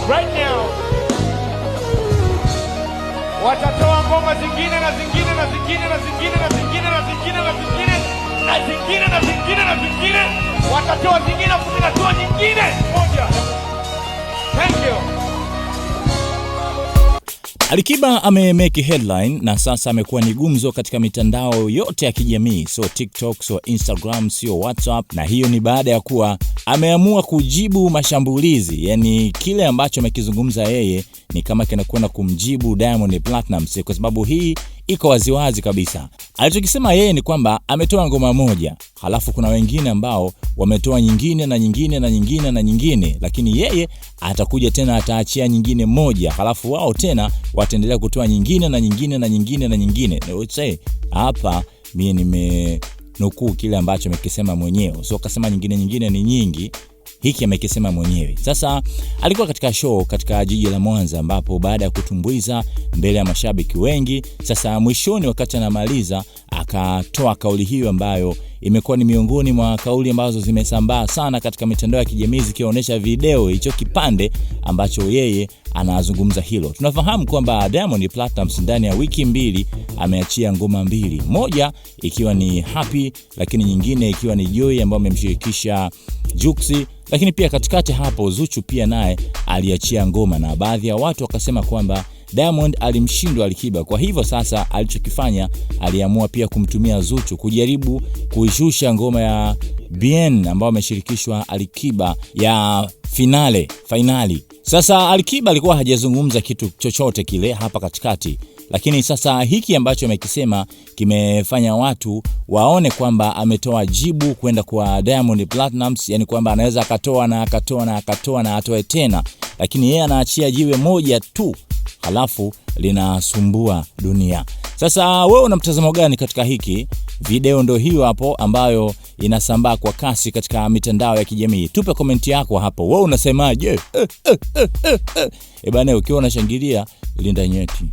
right now watatoa ngoma zingine na zingine na zingine na zingine na zingine na zingine na zingine na zingine na zingine na zingine, watatoa zingine na kutatoa nyingine moja. Thank you. Alikiba amemeki headline na sasa amekuwa ni gumzo katika mitandao yote ya kijamii, so TikTok, so Instagram, so WhatsApp, na hiyo ni baada ya kuwa ameamua kujibu mashambulizi, yani kile ambacho amekizungumza yeye ni kama kinakwenda kumjibu Diamond Platnumz, kwa sababu hii iko waziwazi kabisa. Alichokisema yeye ni kwamba ametoa ngoma moja, halafu kuna wengine ambao wametoa nyingine na nyingine na nyingine na nyingine, lakini yeye atakuja tena ataachia nyingine moja, halafu wao tena wataendelea kutoa nyingine na nyingine na nyingine na nyingine. Hapa mimi nimenukuu kile ambacho amekisema mwenyewe, so kasema nyingine ni nyingi, hiki amekisema mwenyewe. Sasa alikuwa katika show katika jiji la Mwanza, ambapo baada ya kutumbuiza mbele ya mashabiki wengi, sasa mwishoni wakati anamaliza akatoa kauli hiyo ambayo imekuwa ni miongoni mwa kauli ambazo zimesambaa sana katika mitandao ya kijamii, zikionyesha video hicho kipande ambacho yeye anazungumza hilo. Tunafahamu kwamba Diamond Platnumz ndani ya wiki mbili ameachia ngoma mbili, moja ikiwa ni Happy, lakini nyingine ikiwa ni Joy ambayo amemshirikisha Juksi, lakini pia katikati hapo Zuchu pia naye aliachia ngoma, na baadhi ya watu wakasema kwamba Diamond alimshindwa Alikiba. Kwa hivyo sasa alichokifanya, aliamua pia kumtumia Zuchu kujaribu kuishusha ngoma ya Bien ambayo ameshirikishwa Alikiba ya finali. Sasa Alikiba alikuwa hajazungumza kitu chochote kile hapa katikati, lakini sasa hiki ambacho amekisema kimefanya watu waone kwamba ametoa jibu kwenda kwa Diamond Platnumz, yani kwamba anaweza akatoa na atoe tena, lakini yeye anaachia jiwe moja tu halafu linasumbua dunia. Sasa wewe una mtazamo gani katika hiki? Video ndio hiyo hapo ambayo inasambaa kwa kasi katika mitandao ya kijamii. Tupe komenti yako hapo. Wewe unasemaje? Bana, ukiwa unashangilia linda nyeti.